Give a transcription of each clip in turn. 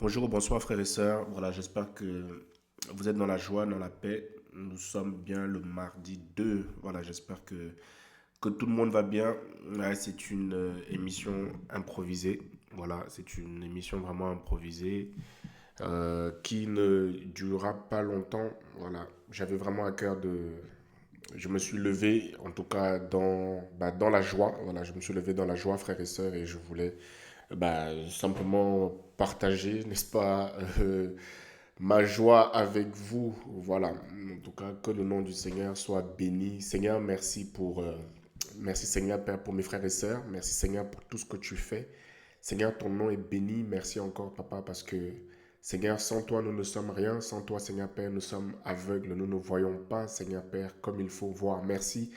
Bonjour, bonsoir frères et sœurs. Voilà, j'espère que vous êtes dans la joie, dans la paix. Nous sommes bien le mardi 2. Voilà, j'espère que tout le monde va bien. Ouais, c'est une émission improvisée. Voilà, c'est une émission vraiment improvisée qui ne durera pas longtemps. Voilà, j'avais vraiment à cœur de... Je me suis levé, en tout cas, dans la joie. Voilà, je me suis levé dans la joie, frères et sœurs, et je voulais simplement partager, n'est-ce pas, ma joie avec vous. Voilà. En tout cas, que le nom du Seigneur soit béni. Seigneur, merci Seigneur Père pour mes frères et sœurs. Merci Seigneur pour tout ce que tu fais. Seigneur, ton nom est béni. Merci encore, Papa, parce que Seigneur, sans toi, nous ne sommes rien. Sans toi, Seigneur Père, nous sommes aveugles. Nous ne voyons pas, Seigneur Père, comme il faut voir. Merci.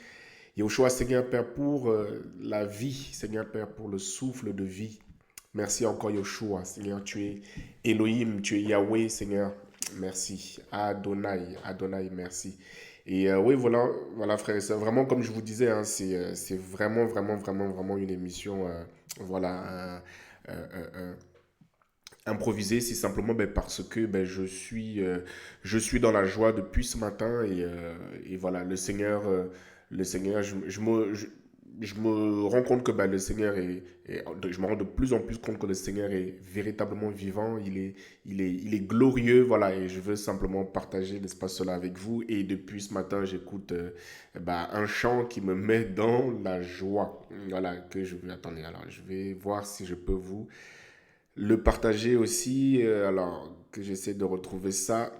Yahushua, Seigneur Père, pour la vie. Seigneur Père, pour le souffle de vie. Merci encore, Yoshua. Seigneur, tu es Elohim, tu es Yahweh, Seigneur. Merci. Adonai, Adonai, merci. Et oui, voilà, frères et sœurs. Vraiment, comme je vous disais, hein, c'est vraiment une émission, voilà, improvisée. C'est simplement parce que je suis dans la joie depuis ce matin et voilà, le Seigneur, je me rends compte que le Seigneur je me rends de plus en plus compte que le Seigneur est véritablement vivant, il est glorieux, voilà, et je veux simplement partager, n'est-ce pas, cela avec vous. Et depuis ce matin, j'écoute un chant qui me met dans la joie, voilà, attendez, alors je vais voir si je peux vous le partager aussi, alors que j'essaie de retrouver ça.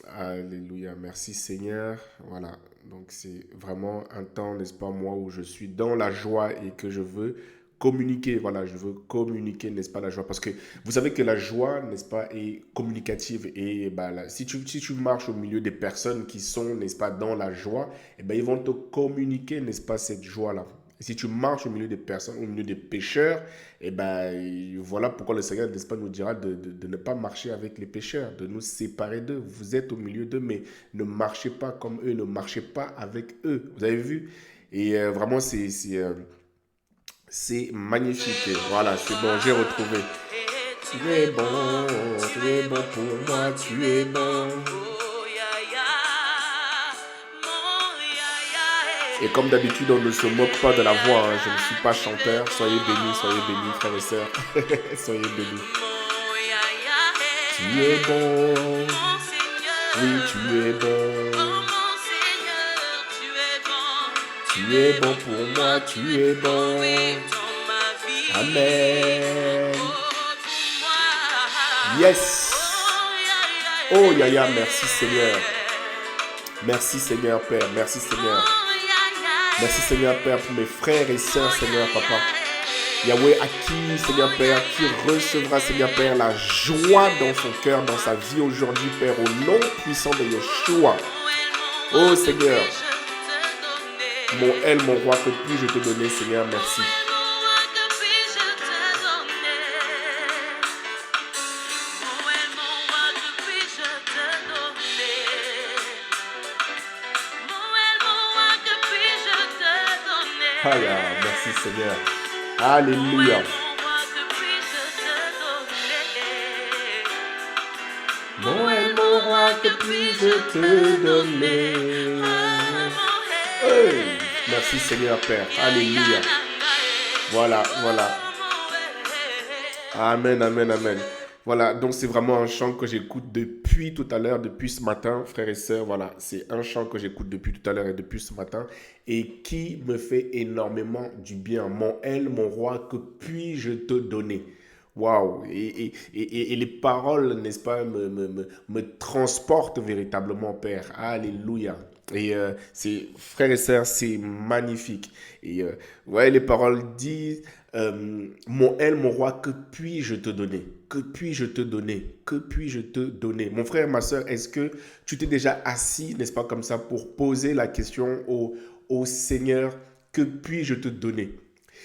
Alléluia, merci Seigneur. Voilà, donc c'est vraiment un temps, n'est-ce pas, moi, où je suis dans la joie et que je veux communiquer. Voilà, je veux communiquer, n'est-ce pas, la joie. Parce que vous savez que la joie, n'est-ce pas, est communicative. Et si tu marches au milieu des personnes qui sont, n'est-ce pas, dans la joie, ils vont te communiquer, n'est-ce pas, cette joie-là. Et si tu marches au milieu des personnes, au milieu des pécheurs, voilà pourquoi le Seigneur, n'est-ce pas, nous dira de ne pas marcher avec les pécheurs, de nous séparer d'eux. Vous êtes au milieu d'eux, mais ne marchez pas comme eux, ne marchez pas avec eux. Vous avez vu? Et vraiment, c'est magnifique. Et voilà, c'est bon, j'ai retrouvé. Tu es bon pour moi, tu es bon. Et comme d'habitude, on ne se moque pas de la voix. Hein. Je ne suis pas chanteur. Soyez bénis, frères et sœurs. Soyez bénis. Tu es bon. Oui, tu es bon. Tu es bon pour moi, tu es bon. Amen. Yes. Oh, Yaya, merci Seigneur. Merci Seigneur Père, merci Seigneur. Merci Seigneur Père pour mes frères et sœurs, Seigneur Papa. Yahweh, à qui, Seigneur Père, qui recevra, Seigneur Père, la joie dans son cœur, dans sa vie aujourd'hui, Père, au nom puissant de Yeshua. Oh Seigneur, mon El, mon roi, que puis-je te donner, Seigneur, merci. Merci Seigneur. Alléluia. Mon roi, que puis-je te donner? Hey, merci Seigneur Père. Alléluia. Voilà. Amen, amen, amen. Voilà, donc c'est vraiment un chant que j'écoute depuis tout à l'heure, depuis ce matin, frères et sœurs. Voilà, c'est un chant que j'écoute depuis tout à l'heure et depuis ce matin et qui me fait énormément du bien. Mon El, mon roi, que puis-je te donner? Waouh! Et les paroles, n'est-ce pas, me transportent véritablement, Père. Alléluia. Et frères et sœurs, c'est magnifique. Et ouais, les paroles disent, mon El, mon roi, que puis-je te donner? Que puis-je te donner? Que puis-je te donner? Mon frère, ma sœur, est-ce que tu t'es déjà assis, n'est-ce pas, comme ça, pour poser la question au Seigneur, que puis-je te donner?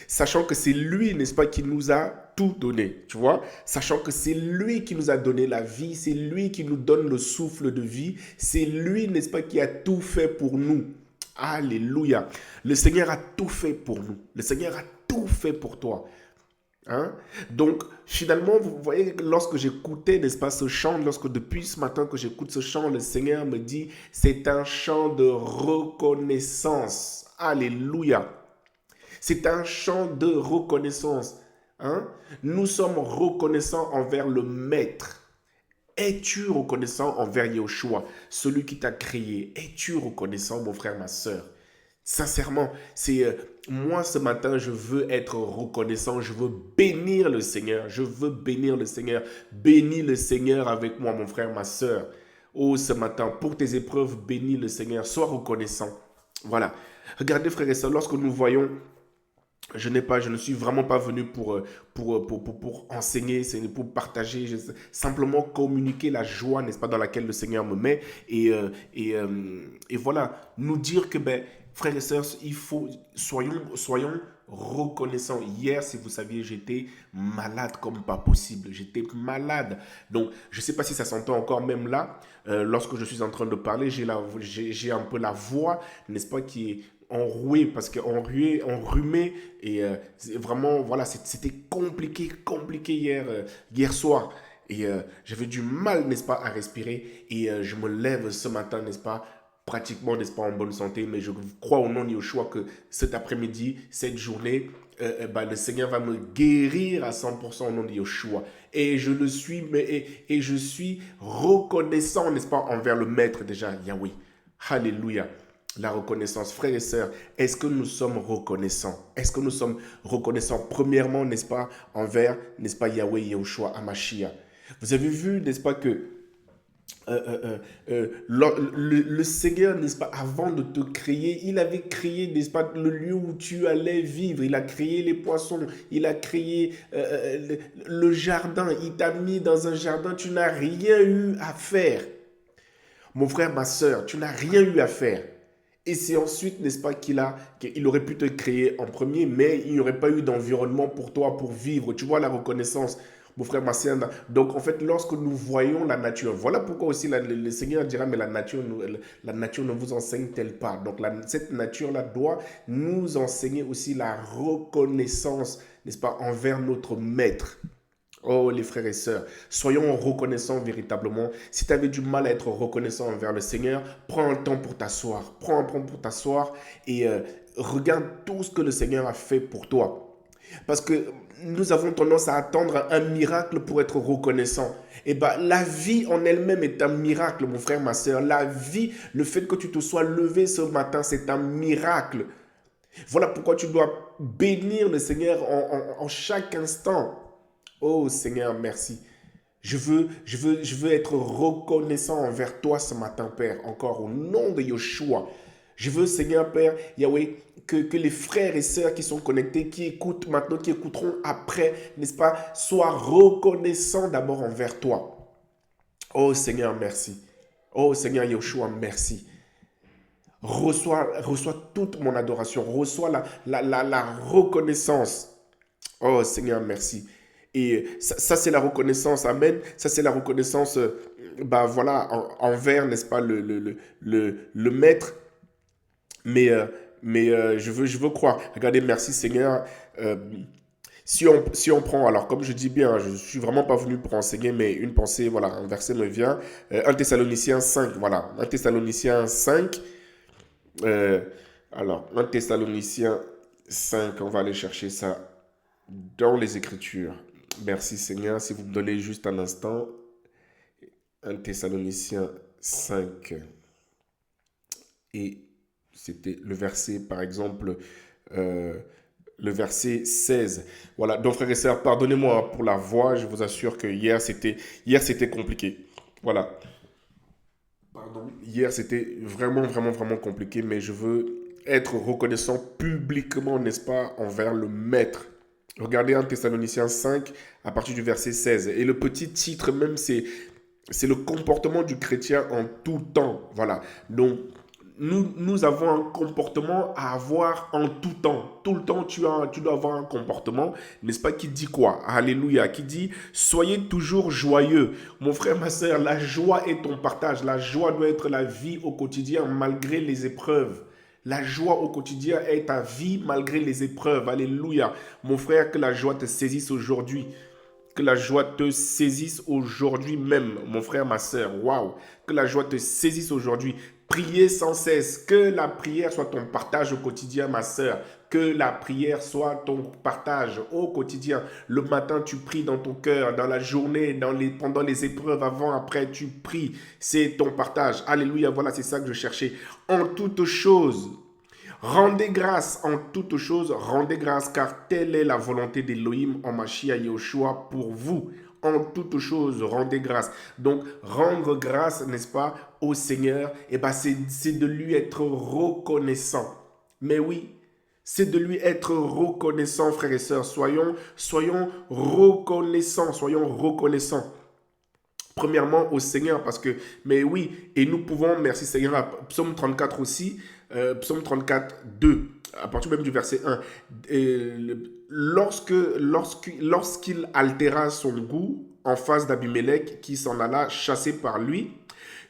Sachant que c'est lui, n'est-ce pas, qui nous a tout donné, tu vois, sachant que c'est lui qui nous a donné la vie, c'est lui qui nous donne le souffle de vie, c'est lui, n'est-ce pas, qui a tout fait pour nous. Alléluia. Le Seigneur a tout fait pour nous. Le Seigneur a tout fait pour toi. Hein? Donc, finalement, vous voyez, lorsque j'écoutais, n'est-ce pas, ce chant, lorsque depuis ce matin que j'écoute ce chant, le Seigneur me dit, c'est un chant de reconnaissance. Alléluia. C'est un chant de reconnaissance. Hein? Nous sommes reconnaissants envers le Maître. Es-tu reconnaissant envers Yahushua, celui qui t'a créé? Es-tu reconnaissant, mon frère, ma soeur? Sincèrement, c'est moi ce matin, je veux être reconnaissant, je veux bénir le Seigneur, je veux bénir le Seigneur. Bénis le Seigneur avec moi, mon frère, ma soeur. Oh, ce matin, pour tes épreuves, bénis le Seigneur, sois reconnaissant. Voilà. Regardez, frères et sœurs, lorsque nous voyons je ne suis vraiment pas venu pour enseigner, c'est pour partager, simplement communiquer la joie, n'est-ce pas, dans laquelle le Seigneur me met. Et voilà, nous dire que, ben, frères et sœurs, soyons reconnaissants. Hier, si vous saviez, j'étais malade comme pas possible. J'étais malade. Donc, je ne sais pas si ça s'entend encore, même là, lorsque je suis en train de parler, j'ai un peu la voix, n'est-ce pas, qui est enroué parce enrhumé et vraiment voilà c'était compliqué hier soir et j'avais du mal, n'est-ce pas, à respirer et je me lève ce matin, n'est-ce pas, pratiquement, n'est-ce pas, en bonne santé, mais je crois au nom de Yeshua que cet après-midi, cette journée, le Seigneur va me guérir à 100% au nom de Yeshua. Et je le suis, et je suis reconnaissant, n'est-ce pas, envers le Maître déjà, Yahweh. Alléluia. La reconnaissance. Frères et sœurs, est-ce que nous sommes reconnaissants? Est-ce que nous sommes reconnaissants premièrement, n'est-ce pas, envers, n'est-ce pas, Yahweh, Yahushua, Amashia? Vous avez vu, n'est-ce pas, que le Seigneur, n'est-ce pas, avant de te créer, il avait créé, n'est-ce pas, le lieu où tu allais vivre. Il a créé les poissons, il a créé le jardin, il t'a mis dans un jardin, tu n'as rien eu à faire. Mon frère, ma soeur, tu n'as rien eu à faire. Et c'est ensuite, n'est-ce pas, qu'il aurait pu te créer en premier, mais il n'y aurait pas eu d'environnement pour toi, pour vivre. Tu vois la reconnaissance, mon frère, ma soeur. Donc, en fait, lorsque nous voyons la nature, voilà pourquoi aussi le Seigneur dira, mais la nature ne vous enseigne-t-elle pas? Donc, cette nature-là doit nous enseigner aussi la reconnaissance, n'est-ce pas, envers notre Maître. Oh, les frères et sœurs, soyons reconnaissants véritablement. Si tu avais du mal à être reconnaissant envers le Seigneur, prends un temps pour t'asseoir. Prends un temps pour t'asseoir et regarde tout ce que le Seigneur a fait pour toi. Parce que nous avons tendance à attendre un miracle pour être reconnaissant. Et bien, la vie en elle-même est un miracle, mon frère, ma sœur. La vie, le fait que tu te sois levé ce matin, c'est un miracle. Voilà pourquoi tu dois bénir le Seigneur en chaque instant. Oh Seigneur, merci. Je veux être reconnaissant envers toi ce matin, Père, encore au nom de Yeshua. Je veux, Seigneur, Père, Yahweh, que les frères et sœurs qui sont connectés, qui écoutent maintenant, qui écouteront après, n'est-ce pas, soient reconnaissants d'abord envers toi. Oh Seigneur, merci. Oh Seigneur Yeshua, merci. Reçois toute mon adoration. Reçois la reconnaissance. Oh Seigneur, merci. Et ça c'est la reconnaissance, amen. Ça, c'est la reconnaissance, voilà, envers, n'est-ce pas, le Maître. Mais, je veux croire. Regardez, merci Seigneur. Si on prend, alors comme je dis bien, je ne suis vraiment pas venu pour enseigner, mais une pensée, voilà, un verset me vient. 1 Thessaloniciens 5, voilà. 1 Thessaloniciens 5. Alors, 1 Thessaloniciens 5, on va aller chercher ça dans les Écritures. Merci Seigneur, si vous me donnez juste un instant. 1 Thessaloniciens 5. Et c'était le verset, par exemple, le verset 16. Voilà, donc frères et sœurs, pardonnez-moi pour la voix, je vous assure que hier c'était compliqué. Voilà. Pardon. Hier c'était vraiment compliqué, mais je veux être reconnaissant publiquement, n'est-ce pas, envers le Maître. Regardez 1 Thessaloniciens 5 à partir du verset 16. Et le petit titre même, c'est le comportement du chrétien en tout temps. Voilà. Donc, nous avons un comportement à avoir en tout temps. Tout le temps, tu dois avoir un comportement, n'est-ce pas, qui dit quoi? Alléluia. Qui dit, soyez toujours joyeux. Mon frère, ma soeur, la joie est ton partage. La joie doit être la vie au quotidien malgré les épreuves. La joie au quotidien est ta vie malgré les épreuves. Alléluia. Mon frère, que la joie te saisisse aujourd'hui. Que la joie te saisisse aujourd'hui même, mon frère, ma soeur. Waouh! Que la joie te saisisse aujourd'hui. Priez sans cesse. Que la prière soit ton partage au quotidien, ma soeur. Que la prière soit ton partage au quotidien. Le matin, tu pries dans ton cœur. Dans la journée, pendant les épreuves, avant, après, tu pries. C'est ton partage. Alléluia. Voilà, c'est ça que je cherchais. En toutes choses, rendez grâce en toutes choses, rendez grâce, car telle est la volonté d'Élohim en Mashiach Yahushua pour vous. En toutes choses, rendez grâce. Donc, rendre grâce, n'est-ce pas, au Seigneur, eh ben, c'est de lui être reconnaissant. Mais oui, c'est de lui être reconnaissant, frères et sœurs. Soyons reconnaissants, soyons reconnaissants. Premièrement au Seigneur, parce que, mais oui, et nous pouvons, merci Seigneur, Psaume 34 aussi, Psaume 34, 2, à partir même du verset 1, lorsqu'il altéra son goût en face d'Abimelech, qui s'en alla chassé par lui,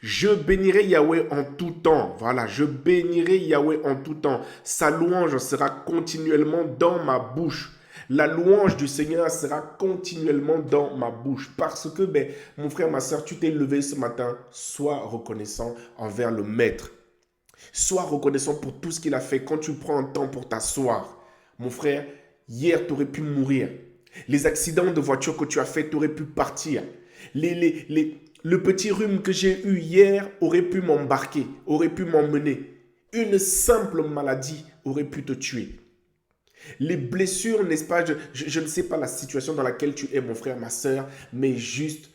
je bénirai Yahweh en tout temps. Voilà, je bénirai Yahweh en tout temps. Sa louange sera continuellement dans ma bouche. La louange du Seigneur sera continuellement dans ma bouche. Parce que, mon frère, ma soeur, tu t'es levé ce matin. Sois reconnaissant envers le Maître. Sois reconnaissant pour tout ce qu'il a fait. Quand tu prends un temps pour t'asseoir, mon frère, hier, tu aurais pu mourir. Les accidents de voiture que tu as fait, tu aurais pu partir. Le petit rhume que j'ai eu hier aurait pu m'embarquer, aurait pu m'emmener. Une simple maladie aurait pu te tuer. Les blessures, n'est-ce pas, je ne sais pas la situation dans laquelle tu es, mon frère, ma soeur, mais juste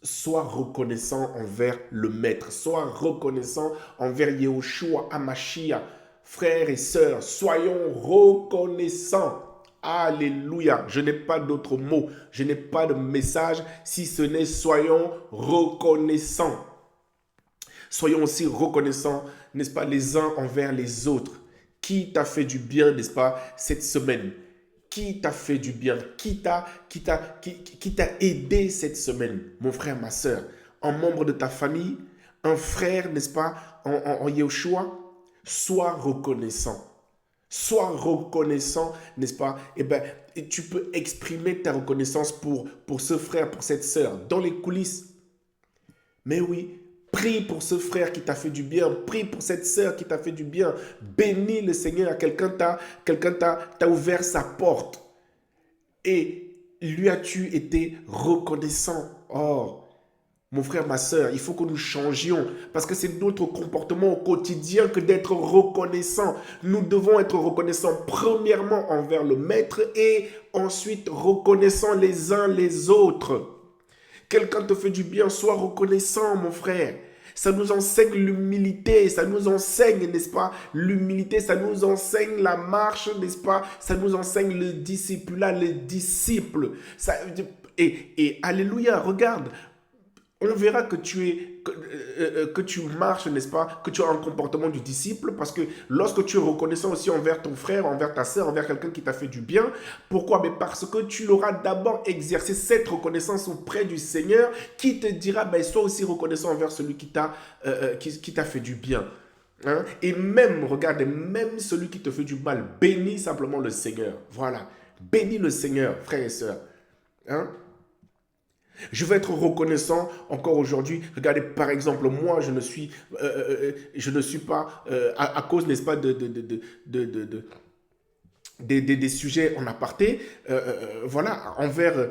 sois reconnaissant envers le Maître. Sois reconnaissant envers Yahushua Hamashiach. Frères et sœurs, soyons reconnaissants. Alléluia. Je n'ai pas d'autres mots. Je n'ai pas de message si ce n'est soyons reconnaissants. Soyons aussi reconnaissants, n'est-ce pas, les uns envers les autres. Qui t'a fait du bien, n'est-ce pas, cette semaine? Qui t'a fait du bien? Qui t'a aidé cette semaine? Mon frère, ma soeur, un membre de ta famille, un frère, n'est-ce pas, en Yahushua? Sois reconnaissant. Sois reconnaissant, n'est-ce pas? Et tu peux exprimer ta reconnaissance pour ce frère, pour cette sœur, dans les coulisses. Mais oui, prie pour ce frère qui t'a fait du bien. Prie pour cette sœur qui t'a fait du bien. Bénis le Seigneur. Quelqu'un t'a ouvert sa porte. Et lui as-tu été reconnaissant? Oh, mon frère, ma sœur, il faut que nous changions. Parce que c'est notre comportement au quotidien que d'être reconnaissant. Nous devons être reconnaissants premièrement envers le Maître et ensuite reconnaissants les uns les autres. Quelqu'un te fait du bien, sois reconnaissant, mon frère. Ça nous enseigne l'humilité, ça nous enseigne, n'est-ce pas, l'humilité, ça nous enseigne la marche, n'est-ce pas, ça nous enseigne le discipulat, le disciple. Et alléluia, regarde, on verra que tu marches, n'est-ce pas, que tu as un comportement du disciple, parce que lorsque tu es reconnaissant aussi envers ton frère, envers ta sœur, envers quelqu'un qui t'a fait du bien, pourquoi? Mais parce que tu l'auras d'abord exercé cette reconnaissance auprès du Seigneur, qui te dira, sois aussi reconnaissant envers celui qui t'a fait du bien. Hein? Et même, regardez, même celui qui te fait du mal, bénis simplement le Seigneur. Voilà, bénis le Seigneur, frères et sœurs. Hein? Je veux être reconnaissant encore aujourd'hui. Regardez, par exemple, moi, je ne suis pas, à cause, n'est-ce pas, des sujets en aparté, voilà, envers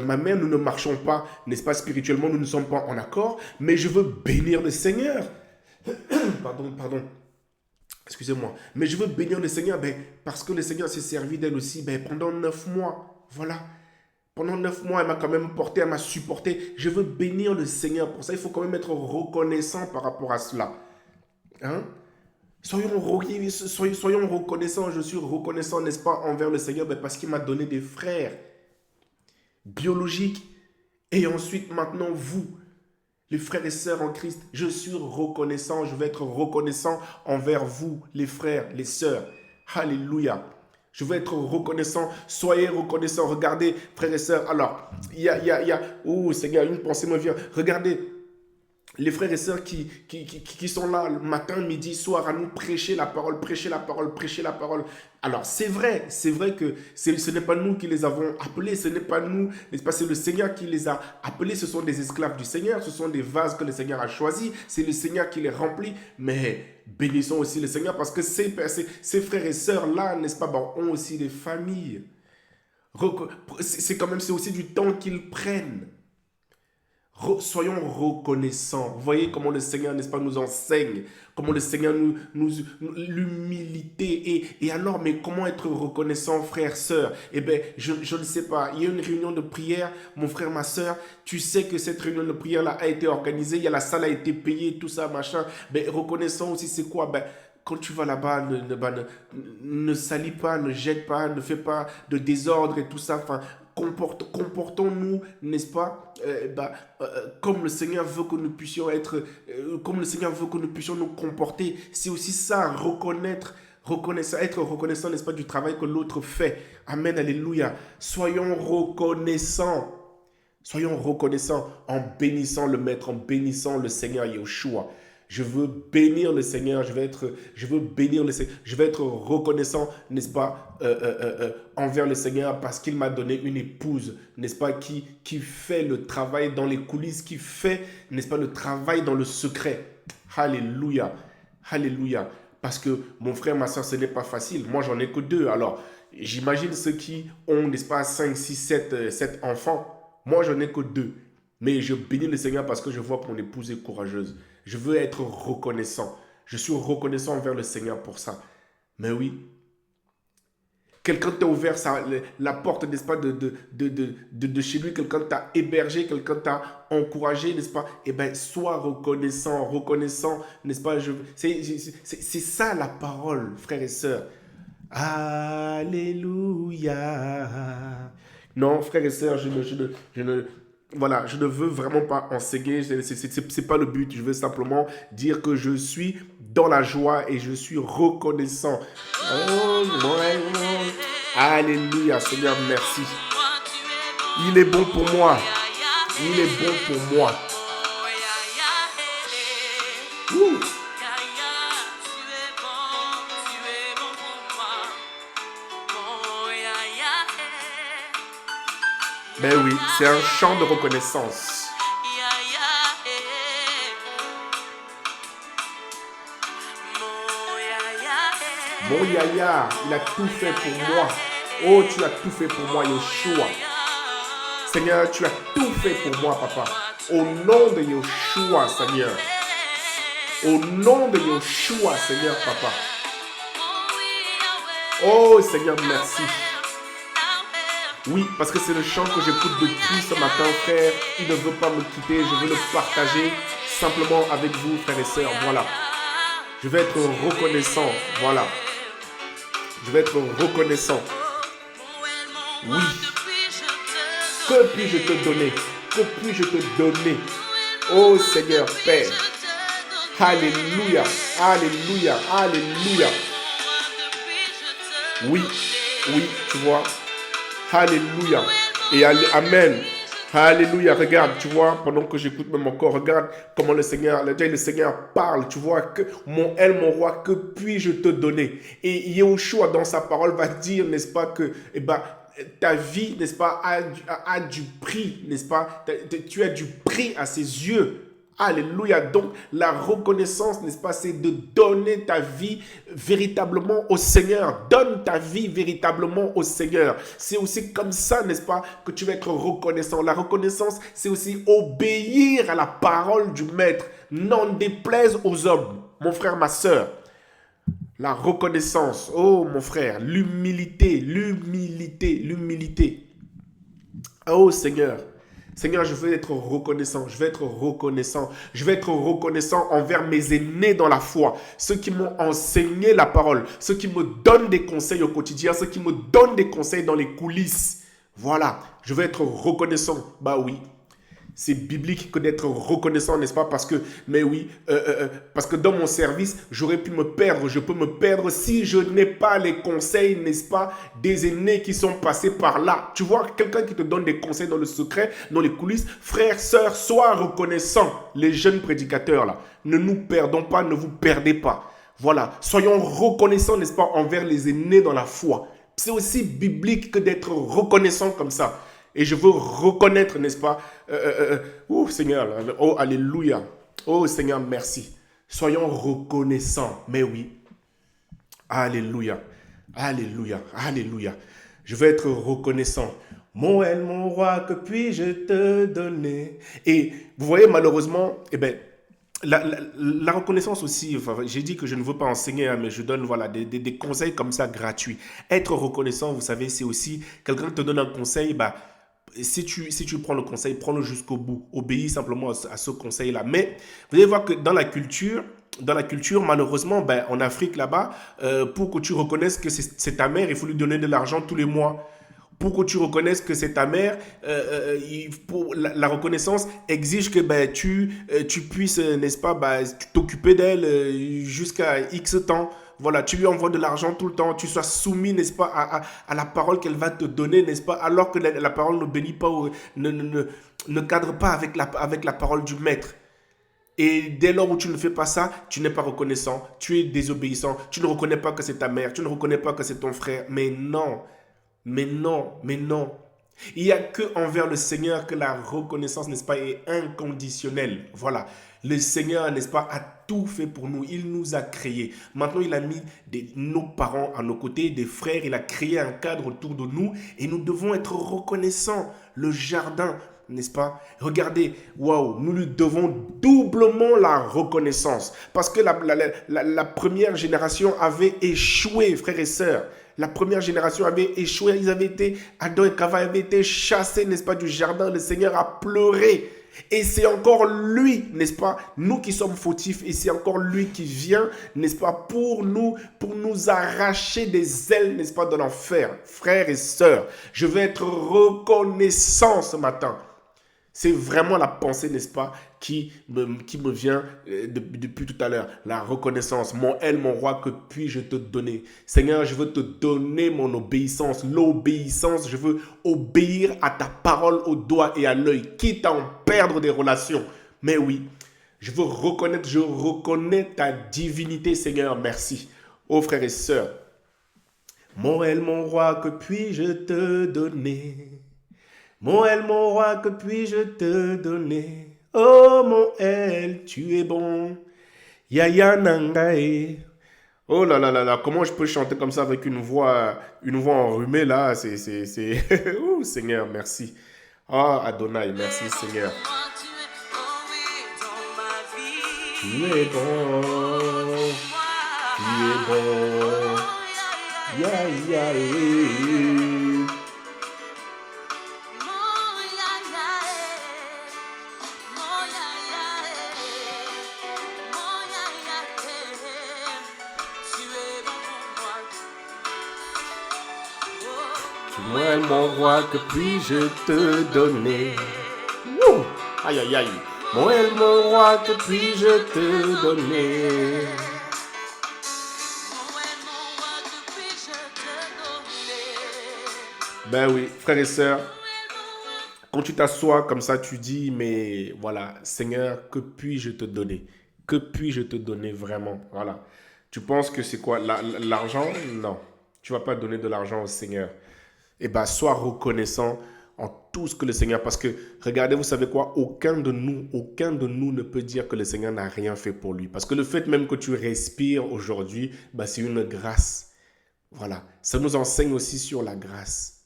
ma mère, nous ne marchons pas, n'est-ce pas, spirituellement, nous ne sommes pas en accord, mais je veux bénir le Seigneur. Pardon. Excusez-moi. Mais je veux bénir le Seigneur, parce que le Seigneur s'est servi d'elle aussi, pendant 9 mois. Voilà. Pendant 9 mois, elle m'a quand même porté, elle m'a supporté. Je veux bénir le Seigneur. Pour ça, il faut quand même être reconnaissant par rapport à cela. Hein? Soyons reconnaissants. Je suis reconnaissant, n'est-ce pas, envers le Seigneur, parce qu'il m'a donné des frères biologiques. Et ensuite, maintenant, vous, les frères et sœurs en Christ, je suis reconnaissant. Je vais être reconnaissant envers vous, les frères, les sœurs. Alléluia. Je veux être reconnaissant. Soyez reconnaissants. Regardez, frères et sœurs. Alors, oh Seigneur, une pensée me vient. Regardez, Les frères et sœurs qui sont là le matin, midi, soir à nous prêcher la parole, prêcher la parole, prêcher la parole. Alors c'est vrai que ce n'est pas nous qui les avons appelés, ce n'est pas nous, n'est-ce pas, c'est le Seigneur qui les a appelés, ce sont des esclaves du Seigneur, ce sont des vases que le Seigneur a choisis, c'est le Seigneur qui les remplit, mais bénissons aussi le Seigneur parce que ces frères et sœurs-là, n'est-ce pas, bon, ont aussi des familles. C'est aussi du temps qu'ils prennent. Soyons reconnaissants. Vous voyez comment le Seigneur, n'est-ce pas, nous enseigne, comment le Seigneur l'humilité. Et alors, mais comment être reconnaissant, frère, sœur? Eh bien, je ne sais pas. Il y a une réunion de prière, mon frère, ma sœur. Tu sais que cette réunion de prière-là a été organisée. Il y a la salle a été payée, tout ça, machin. Mais reconnaissant aussi, c'est quoi? Ben, quand tu vas là-bas, ne salis pas, ne jette pas, ne fais pas de désordre et tout ça. Enfin, comportons-nous, n'est-ce pas, comme le Seigneur veut que nous puissions être, comme le Seigneur veut que nous puissions nous comporter. C'est aussi ça, être reconnaissant, n'est-ce pas, du travail que l'autre fait. Amen, alléluia. Soyons reconnaissants. Soyons reconnaissants en bénissant le Maître, en bénissant le Seigneur Yeshua. Je veux bénir le Seigneur, je veux bénir le Seigneur, je vais être reconnaissant, n'est-ce pas, envers le Seigneur parce qu'il m'a donné une épouse, n'est-ce pas, qui fait le travail dans les coulisses, qui fait, n'est-ce pas, le travail dans le secret. Alléluia, alléluia. Parce que mon frère, ma soeur, ce n'est pas facile. Moi, j'en ai que 2. Alors, j'imagine ceux qui ont, n'est-ce pas, 5, 6, 7 enfants. Moi, j'en ai que 2. Mais je bénis le Seigneur parce que je vois que mon épouse est courageuse. Je veux être reconnaissant. Je suis reconnaissant envers le Seigneur pour ça. Mais oui, quelqu'un t'a ouvert la porte, n'est-ce pas, de chez lui. Quelqu'un t'a hébergé, quelqu'un t'a encouragé, n'est-ce pas. Eh bien, sois reconnaissant, n'est-ce pas. C'est ça la parole, frères et sœurs. Alléluia. Non, frères et sœurs, voilà, je ne veux vraiment pas enseigner, c'est pas le but. Je veux simplement dire que je suis dans la joie et je suis reconnaissant. Oh, alléluia, Seigneur, merci. Il est bon pour moi. Il est bon pour moi. Ouh. Ben oui, c'est un chant de reconnaissance. Mon Yaya, il a tout fait pour moi. Oh, tu as tout fait pour moi, Yeshua. Seigneur, tu as tout fait pour moi, papa. Au nom de Yeshua, Seigneur. Au nom de Yeshua, Seigneur, papa. Oh, Seigneur, merci. Oui, parce que c'est le chant que j'écoute depuis ce matin, frère. Il ne veut pas me quitter. Je veux le partager simplement avec vous, frères et sœurs. Voilà. Je vais être reconnaissant. Voilà. Je vais être reconnaissant. Oui. Que puis-je te donner? Que puis-je te donner? Oh Seigneur, Père. Alléluia. Alléluia. Alléluia. Oui. Oui, tu vois. Alléluia. Et amen. Alléluia. Regarde, tu vois, pendant que j'écoute même encore, regarde comment le Seigneur parle. Tu vois, que mon roi, que puis-je te donner? Et Yeshua, dans sa parole, va dire, n'est-ce pas, que ta vie, n'est-ce pas, a du prix, n'est-ce pas? Tu as du prix à ses yeux. Alléluia. Donc, la reconnaissance, n'est-ce pas, c'est de donner ta vie véritablement au Seigneur. Donne ta vie véritablement au Seigneur. C'est aussi comme ça, n'est-ce pas, que tu vas être reconnaissant. La reconnaissance, c'est aussi obéir à la parole du Maître. N'en déplaise aux hommes. Mon frère, ma sœur. La reconnaissance. Oh, mon frère. L'humilité. Oh, Seigneur. Seigneur, je veux être reconnaissant, je vais être reconnaissant envers mes aînés dans la foi, ceux qui m'ont enseigné la parole, ceux qui me donnent des conseils au quotidien, ceux qui me donnent des conseils dans les coulisses. Voilà, je veux être reconnaissant. Bah oui, C'est biblique que d'être reconnaissant, n'est-ce pas? Parce que, mais oui, parce que dans mon service, j'aurais pu me perdre, je peux me perdre si je n'ai pas les conseils, n'est-ce pas, des aînés qui sont passés par là. Tu vois, quelqu'un qui te donne des conseils dans le secret, dans les coulisses. Frères, sœurs, sois reconnaissants, les jeunes prédicateurs là. Ne nous perdons pas, ne vous perdez pas. Voilà, soyons reconnaissants, n'est-ce pas, envers les aînés dans la foi. C'est aussi biblique que d'être reconnaissant comme ça. Et je veux reconnaître, n'est-ce pas, oh Seigneur, oh Alléluia, oh Seigneur, merci. Soyons reconnaissants, mais oui, Alléluia, Alléluia, Alléluia. Je veux être reconnaissant. Mon elle, mon roi, que puis-je te donner? Et vous voyez, malheureusement, eh ben, la reconnaissance aussi, enfin, j'ai dit que je ne veux pas enseigner, hein, mais je donne voilà, des conseils comme ça gratuits. Être reconnaissant, vous savez, c'est aussi, quelqu'un te donne un conseil, bah, si tu prends le conseil, prends-le jusqu'au bout. Obéis simplement à ce conseil-là. Mais vous allez voir que dans la culture, malheureusement, ben, en Afrique là-bas, pour que tu reconnaisses que c'est ta mère, il faut lui donner de l'argent tous les mois. Pour que tu reconnaisses que c'est ta mère, pour la reconnaissance exige que ben, tu puisses, n'est-ce pas, ben, t'occuper d'elle jusqu'à X temps. Voilà, tu lui envoies de l'argent tout le temps, tu sois soumis, n'est-ce pas, à la parole qu'elle va te donner, n'est-ce pas, alors que la parole ne bénit pas, ou ne cadre pas avec la parole du maître. Et dès lors où tu ne fais pas ça, tu n'es pas reconnaissant, tu es désobéissant, tu ne reconnais pas que c'est ta mère, tu ne reconnais pas que c'est ton frère. Mais non, mais non, mais non. Il n'y a que envers le Seigneur que la reconnaissance, n'est-ce pas, est inconditionnelle. Voilà. Le Seigneur, n'est-ce pas, a tout fait pour nous. Il nous a créés. Maintenant, il a mis nos parents à nos côtés, des frères. Il a créé un cadre autour de nous et nous devons être reconnaissants. Le jardin, n'est-ce pas? Regardez, waouh, nous lui devons doublement la reconnaissance. Parce que la première génération avait échoué, frères et sœurs. La première génération avait échoué. Ils avaient été, Adam et Chava avaient été chassés, n'est-ce pas, du jardin. Le Seigneur a pleuré. Et c'est encore lui, n'est-ce pas, nous qui sommes fautifs, et c'est encore lui qui vient, n'est-ce pas, pour nous arracher des ailes, n'est-ce pas, de l'enfer. Frères et sœurs, je veux être reconnaissant ce matin. C'est vraiment la pensée, n'est-ce pas, qui me vient depuis tout à l'heure. La reconnaissance. Mon elle, mon roi, que puis-je te donner? Seigneur, je veux te donner mon obéissance. L'obéissance, je veux obéir à ta parole au doigt et à l'œil, quitte à en perdre des relations. Mais oui, je reconnais ta divinité, Seigneur. Merci. Oh frères et sœurs, mon elle, mon roi, que puis-je te donner? Mon elle, mon roi, que puis-je te donner? Oh, mon elle, tu es bon. Yaya Nangae. Oh là là là là, comment je peux chanter comme ça avec une voix enrhumée là? Oh Seigneur, merci. Oh Adonai, merci Seigneur. Tu es bon. Tu es bon. Ya ya ya. Moi, mon roi, que puis-je te donner? Wouh! Aïe, aïe, aïe. Moi, mon roi, que puis-je te donner? Ben oui, frères et sœurs, quand tu t'assois comme ça, tu dis, mais voilà, Seigneur, que puis-je te donner? Que puis-je te donner vraiment? Voilà. Tu penses que c'est quoi? L'argent? Non. Tu ne vas pas donner de l'argent au Seigneur. Eh bien, sois reconnaissant en tout ce que le Seigneur... Parce que, regardez, vous savez quoi? Aucun de nous ne peut dire que le Seigneur n'a rien fait pour lui. Parce que le fait même que tu respires aujourd'hui, ben, c'est une grâce. Voilà. Ça nous enseigne aussi sur la grâce.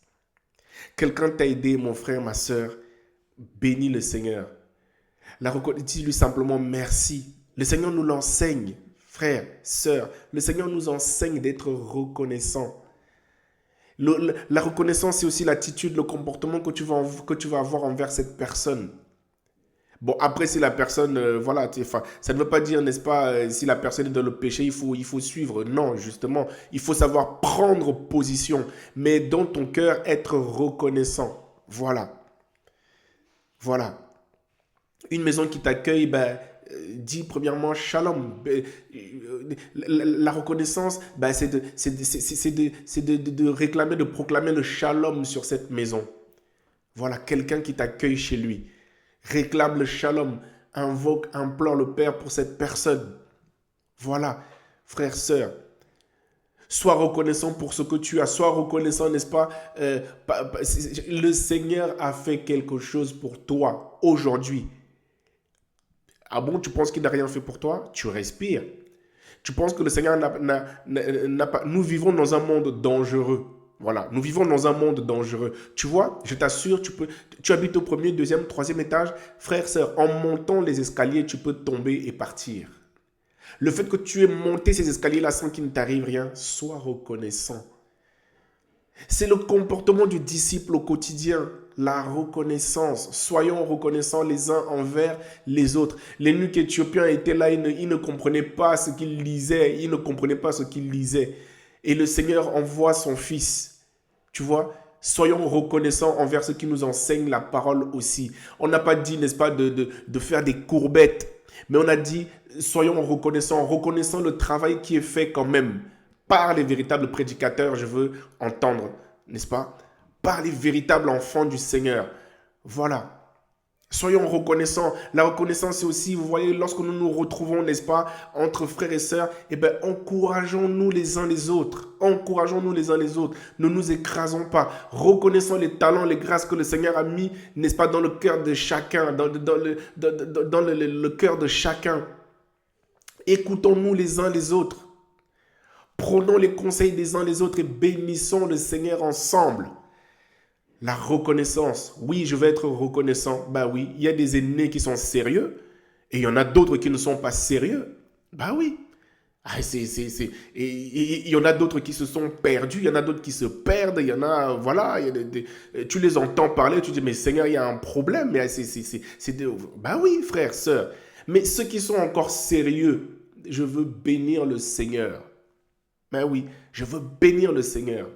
Quelqu'un t'a aidé, mon frère, ma soeur, bénis le Seigneur. Dis-lui simplement merci. Le Seigneur nous l'enseigne, frère, sœur. Le Seigneur nous enseigne d'être reconnaissant. La reconnaissance, c'est aussi l'attitude, le comportement que tu vas avoir envers cette personne. Bon, après, si la personne, voilà, ça ne veut pas dire, n'est-ce pas, si la personne est dans le péché, il faut suivre. Non, justement, il faut savoir prendre position, mais dans ton cœur, être reconnaissant. Voilà. Voilà. Une maison qui t'accueille, dis premièrement shalom. La reconnaissance, c'est de réclamer, de proclamer le shalom sur cette maison. Voilà, quelqu'un qui t'accueille chez lui. Réclame le shalom. Invoque, implore le Père pour cette personne. Voilà, frère, sœur. Sois reconnaissant pour ce que tu as. Sois reconnaissant, n'est-ce pas? Le Seigneur a fait quelque chose pour toi aujourd'hui. Ah bon, tu penses qu'il n'a rien fait pour toi? Tu respires. Tu penses que le Seigneur n'a pas... Nous vivons dans un monde dangereux. Voilà, nous vivons dans un monde dangereux. Tu vois, je t'assure, tu habites au premier, deuxième, troisième étage. Frère, sœur, en montant les escaliers, tu peux tomber et partir. Le fait que tu aies monté ces escaliers-là sans qu'il ne t'arrive rien, sois reconnaissant. C'est le comportement du disciple au quotidien, la reconnaissance. Soyons reconnaissants les uns envers les autres. L'eunuque éthiopien était là, il ne comprenait pas ce qu'il lisait, il ne comprenait pas ce qu'il lisait. Et le Seigneur envoie son Fils. Tu vois, soyons reconnaissants envers ceux qui nous enseignent la parole aussi. On n'a pas dit, n'est-ce pas, de faire des courbettes, mais on a dit, soyons reconnaissant le travail qui est fait quand même par les véritables prédicateurs, je veux entendre, n'est-ce pas? Par les véritables enfants du Seigneur. Voilà. Soyons reconnaissants. La reconnaissance, c'est aussi, vous voyez, lorsque nous nous retrouvons, n'est-ce pas, entre frères et sœurs, eh bien, encourageons-nous les uns les autres. Encourageons-nous les uns les autres. Ne nous écrasons pas. Reconnaissons les talents, les grâces que le Seigneur a mis, n'est-ce pas, dans le cœur de chacun, dans le cœur de chacun. Écoutons-nous les uns les autres. Prenons les conseils des uns les autres et bénissons le Seigneur ensemble. La reconnaissance. Oui, je vais être reconnaissant. Bah oui, il y a des aînés qui sont sérieux et il y en a d'autres qui ne sont pas sérieux. Bah oui. Et il y en a d'autres qui se sont perdus, il y en a d'autres qui se perdent, il y en a, voilà, tu les entends parler, tu dis, mais Seigneur, il y a un problème. Mais bah oui, frère, sœur. Mais ceux qui sont encore sérieux, je veux bénir le Seigneur. Ben oui, je veux bénir le Seigneur.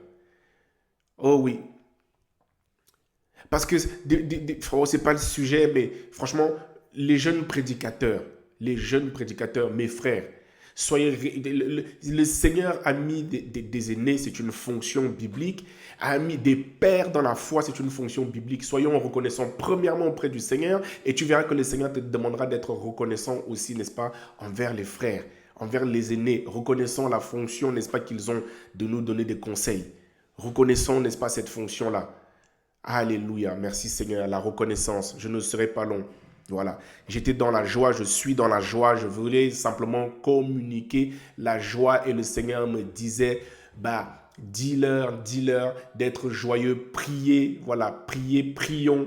Oh oui. Parce que, c'est pas le sujet, mais franchement, les jeunes prédicateurs, mes frères, le Seigneur a mis des aînés, c'est une fonction biblique, a mis des pères dans la foi, c'est une fonction biblique. Soyons reconnaissants premièrement auprès du Seigneur et tu verras que le Seigneur te demandera d'être reconnaissant aussi, n'est-ce pas, envers les frères, envers les aînés, reconnaissant la fonction, n'est-ce pas, qu'ils ont de nous donner des conseils. Reconnaissons, n'est-ce pas, cette fonction-là. Alléluia, merci Seigneur, la reconnaissance, je ne serai pas long. Voilà, j'étais dans la joie, je suis dans la joie, je voulais simplement communiquer la joie et le Seigneur me disait, dis-leur d'être joyeux, priez, voilà, priez, prions.